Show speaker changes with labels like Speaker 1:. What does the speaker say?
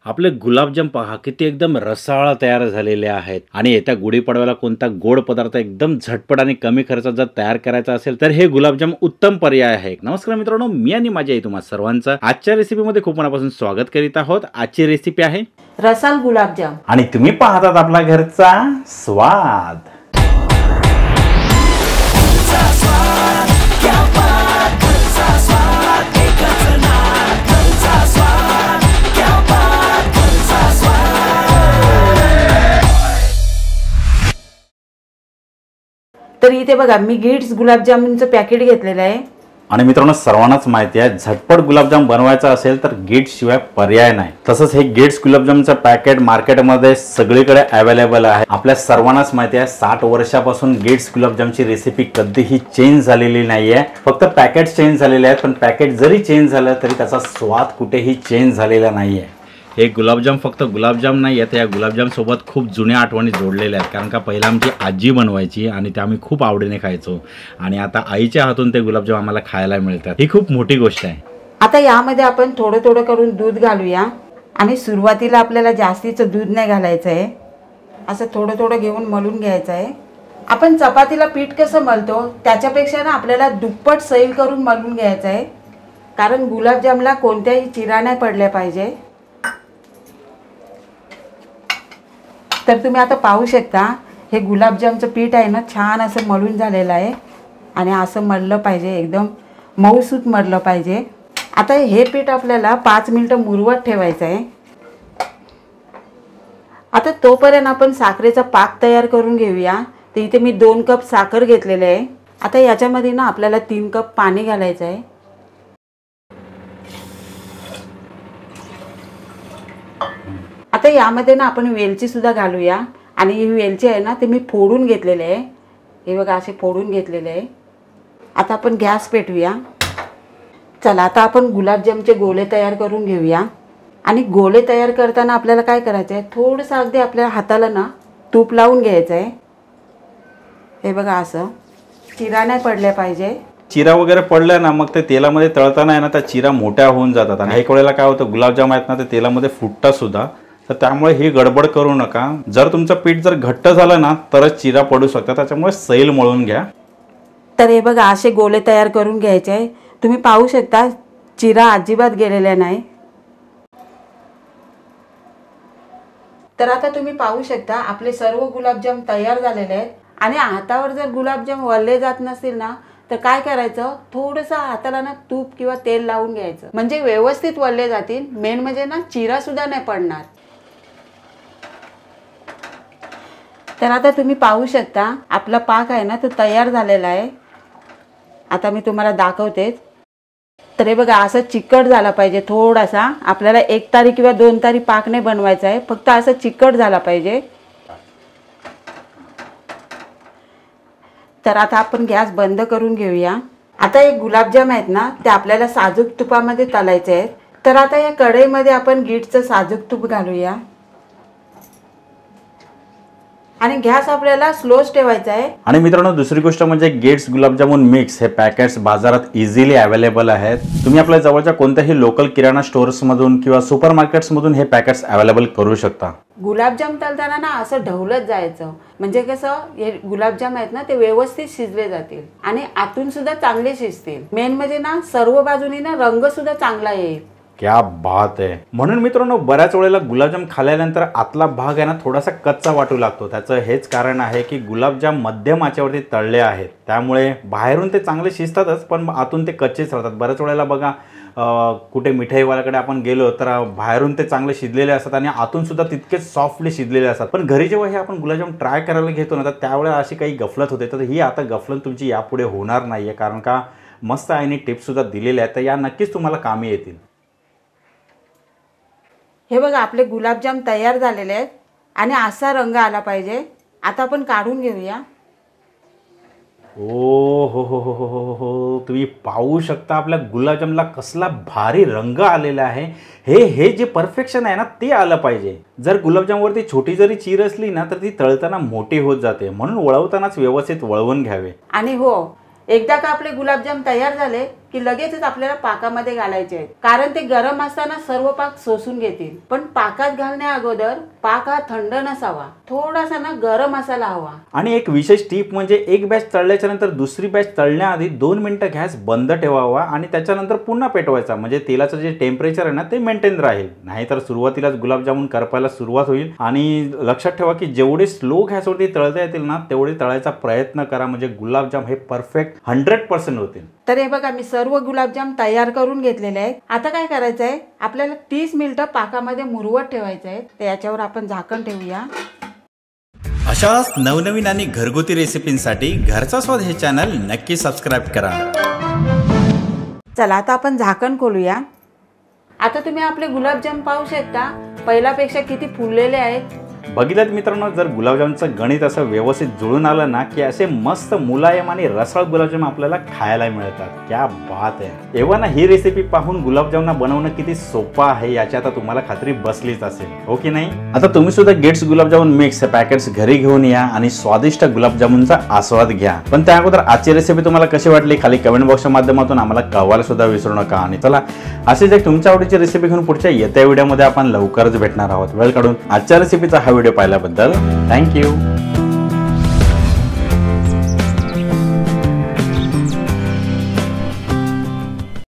Speaker 1: आपले गुलाबजाम पहा किती एकदम रसाळ तयार झालेले आहेत आणि येत्या गुढीपाडव्याला कोणता गोड पदार्थ एकदम झटपट आणि कमी खर्चात जर तयार करायचा असेल तर हे गुलाबजाम उत्तम पर्याय आहे. नमस्कार मित्रांनो, मी आणि माझी आई तुम्हा सर्वांचं आजच्या रेसिपीमध्ये खूप मनापासून स्वागत करीत आहोत. आजची रेसिपी आहे
Speaker 2: रसाल गुलाबजाम
Speaker 1: आणि तुम्ही पाहतात आपला घरचा स्वाद.
Speaker 2: तर इथे बघा मी गिट्स गुलाबजामुनचं पॅकेट घेतलेलं आहे.
Speaker 1: आणि मित्रांनो, सर्वांनाच माहिती आहे झटपट गुलाबजाम बनवायचा असेल तर गिट्स शिवाय पर्याय नाही. तसंच हे गिट्स गुलाबजामचं पॅकेट मार्केटमध्ये सगळीकडे अवेलेबल आहे. आपल्या सर्वांनाच माहिती आहे 60 वर्षापासून गिट्स गुलाबजामची रेसिपी कधीही चेंज झालेली नाहीये. फक्त पॅकेट चेंज झालेले आहेत, पण पॅकेट जरी चेंज झालं तरी त्याचा स्वाद कुठेही चेंज झालेला नाहीये. हे गुलाबजाम फक्त गुलाबजाम नाही आहेत, या गुलाबजाम सोबत खूप जुन्या आठवणी जोडलेल्या आहेत. कारण का पहिला आमची आजी बनवायची आणि ते आम्ही खूप आवडीने खायचो आणि आता आईच्या हातून ते गुलाबजाम आम्हाला खायला मिळतात. ही खूप मोठी गोष्ट आहे.
Speaker 2: आता यामध्ये आपण थोडं थोडं करून दूध घालूया आणि सुरुवातीला आपल्याला जास्तीचं दूध नाही घालायचं आहे. असं थोडं थोडं घेऊन मळून घ्यायचं आहे. आपण चपातीला पीठ कसं मळतो त्याच्यापेक्षा ना आपल्याला दुप्पट सैल करून मळून घ्यायचं आहे. कारण गुलाबजामला कोणत्याही चिरा नाही पडल्या पाहिजे. तर तुम्ही आता पाहू शकता हे गुलाबजामचं पीठ आहे ना छान असं मळून झालेलं आहे आणि असं मळलं पाहिजे, एकदम मऊसूत मळलं पाहिजे. आता हे पीठ आपल्याला 5 मिनिटं मुरवत ठेवायचं आहे. आता तोपर्यंत आपण साखरेचा पाक तयार करून घेऊया. तर इथे मी 2 कप साखर घेतलेले आहे. आता याच्यामध्ये ना आपल्याला 3 कप पाणी घालायचं आहे. आता यामध्ये ना आपण वेलची सुद्धा घालूया आणि ही वेलची आहे ना ते मी फोडून घेतलेले आहे. हे बघा असे फोडून घेतलेले आहे. आता आपण गॅस पेटवूया. चला आता आपण गुलाबजामचे गोळे तयार करून घेऊया. आणि गोळे तयार करताना आपल्याला काय करायचं आहे, थोडंसं अगदी आपल्या हाताला ना तूप लावून घ्यायचं आहे. हे बघा असं चिरा नाही पडल्या पाहिजे.
Speaker 1: चिरा वगैरे पडल्या ना मग ते तेलामध्ये तळताना आहे ना त्या चिरा मोठ्या होऊन जातात आणि एक वेळेला काय होतं गुलाबजाम आहेत ना ते तेलामध्ये फुटतात सुद्धा. तर त्यामुळे ही गडबड करू नका. जर तुमचं पीठ जर घट्ट झालं ना तरच चिरा पडू शकतात, त्याच्यामुळे सैल मळून घ्या.
Speaker 2: तर हे बघा असे गोळे तयार करून घ्यायचे आहे. तुम्ही पाहू शकता चिरा अजिबात गेलेल्या नाही. तर आता तुम्ही पाहू शकता आपले सर्व गुलाबजाम तयार झालेले आहेत. आणि हातावर जर गुलाबजाम वळले जात नसतील ना तर काय करायचं, थोडंसं हाताला ना तूप किंवा तेल लावून घ्यायचं, म्हणजे व्यवस्थित वळले जातील. मेन म्हणजे ना चिरा सुद्धा नाही पडणार. तर आता तुम्ही पाहू शकता आपला पाक आहे ना तो तयार झालेला आहे. आता मी तुम्हाला दाखवते. तर हे बघा असं चिकट झाला पाहिजे थोडासा. आपल्याला 1 तारी किंवा 2 तारी पाक नाही बनवायचा आहे, फक्त असं चिकट झाला पाहिजे. तर आता आपण गॅस बंद करून घेऊया. आता हे गुलाबजाम आहेत ना ते आपल्याला साजूक तुपामध्ये तळायचे आहेत. तर आता या कढईमध्ये आपण गिट्सचं साजूक तूप घालूया आणि गॅस आपल्याला स्लोच ठेवायचा आहे.
Speaker 1: आणि मित्रांनो, दुसरी गोष्ट म्हणजे गिट्स गुलाबजामुन मिक्स हे पॅकेट्स बाजारात इझिली अवेलेबल आहेत. तुम्ही आपल्या जवळच्या कोणत्याही लोकल किराणा स्टोअर्स मधून किंवा सुपर मार्केट्स मधून हे पॅकेट्स अवेलेबल करू शकता.
Speaker 2: गुलाबजाम तळताना ना असं ढवलत जायचं, म्हणजे कसं हे गुलाबजाम आहेत ना ते व्यवस्थित शिजले जातील आणि आतून सुद्धा चांगले शिजतील. मेन म्हणजे ना सर्व बाजूनी ना रंग सुद्धा चांगला येईल.
Speaker 1: क्या बात आहे. म्हणून मित्रांनो, बऱ्याच वेळेला गुलाबजाम खाल्ल्यानंतर आतला भाग आहे ना थोडासा कच्चा वाटू लागतो. त्याचं हेच कारण आहे की गुलाबजाम मध्यम आचेवरती तळले आहेत, त्यामुळे बाहेरून ते चांगले शिजतातच पण आतून ते कच्चेच राहतात. बऱ्याच वेळेला बघा कुठे मिठाईवाल्याकडे आपण गेलो तर बाहेरून ते चांगले शिजलेले असतात आणि आतून सुद्धा तितकेच सॉफ्टली शिजलेले असतात. पण घरी जेव्हा हे आपण गुलाबजाम ट्राय करायला घेतो ना तर त्यावेळेला अशी काही गफलत होते. तर ही आता गफलत तुमची यापुढे होणार नाहीये, कारण का मस्त आईने टिप्स सुद्धा दिलेल्या आहेत. तर या नक्कीच तुम्हाला कामी येतील.
Speaker 2: हे बघा आपले गुलाबजाम तयार झालेले आहेत आणि असा रंग आला पाहिजे. आता आपण काढून घेऊया.
Speaker 1: ओ हो हो हो हो हो हो, तुम्ही पाहू शकता आपल्या गुलाबजामला कसला भारी रंग आलेला आहे. हे जे परफेक्शन आहे ना ते आलं पाहिजे. जर गुलाबजामवरती छोटी जरी चीर असली ना तर ती तळताना मोठी होत जाते, म्हणून वळवतानाच व्यवस्थित वळवून घ्यावे.
Speaker 2: आणि हो, एकदा का आपले गुलाबजाम तयार झाले की लगेचच आपल्याला पाकामध्ये घालायचे आहेत, कारण ते गरम असताना सर्व पाक शोषून घेतील. पण पाकात घालण्या अगोदर पाक हा थंड नसावा, थोडासा ना गरम असायला हवा.
Speaker 1: आणि एक विशेष टिप म्हणजे एक बॅच तळल्याच्या नंतर दुसरी बॅच तळण्याआधी 2 मिनिटं गॅस बंद ठेवावा आणि त्याच्यानंतर पुन्हा पेटवायचा, म्हणजे तेलाचं जे टेम्परेचर आहे ना ते मेंटेन राहील. नाहीतर सुरुवातीलाच गुलाबजामुन करपायला सुरुवात होईल. आणि लक्षात ठेवा की जेवढे स्लो गॅसवरती तळता येतील ना तेवढे तळायचा प्रयत्न करा, म्हणजे गुलाबजाम हे परफेक्ट 100% होतील.
Speaker 2: तर हे बघा, मी सर्व गुलाबजाम तयार करून घेतलेले आहेत. आता काय करायचं आहे, आपल्याला 30 मिनिटं पाकामध्ये मुरवत ठेवायचं आहे. तर याच्यावर आपण झाकण ठेवूया.
Speaker 1: अशाच नवनवीन आणि घरगुती रेसिपींसाठी घरचा स्वाद हे चॅनल नक्की सबस्क्राईब करा.
Speaker 2: चला आता आपण झाकण खोलूया. आता तुम्ही आपले गुलाबजाम पाहू शकता, पहिल्यापेक्षा किती फुललेले आहेत.
Speaker 1: बघितलं मित्रांनो, जर गुलाबजामचं गणित असं व्यवस्थित जुळून आलं ना की असे मस्त मुलायम आणि रसाळ गुलाबजाम आपल्याला खायला मिळतात. क्या बात आहे. तेव्हा ना ही रेसिपी पाहून गुलाबजामुन बनवणं किती सोपं आहे याची आता तुम्हाला खात्री बसलीच असेल, हो की नाही. आता तुम्ही सुद्धा गेट्स गुलाबजामुन मिक्स पॅकेट्स घरी घेऊन या आणि स्वादिष्ट गुलाबजामुनचा आस्वाद घ्या. पण त्या अगोदर आजची रेसिपी तुम्हाला कशी वाटली खाली कमेंट बॉक्सच्या माध्यमातून आम्हाला कळवायला सुद्धा विसरू नका. आणि चला अशीच एक तुमच्या आवडीची रेसिपी घेऊन पुढच्या येत्या व्हिडिओमध्ये आपण लवकरच भेटणार आहोत. वेळ काढून आजच्या रेसिपीचा हा व्हिडिओ पाहिल्याबद्दल थँक्यू.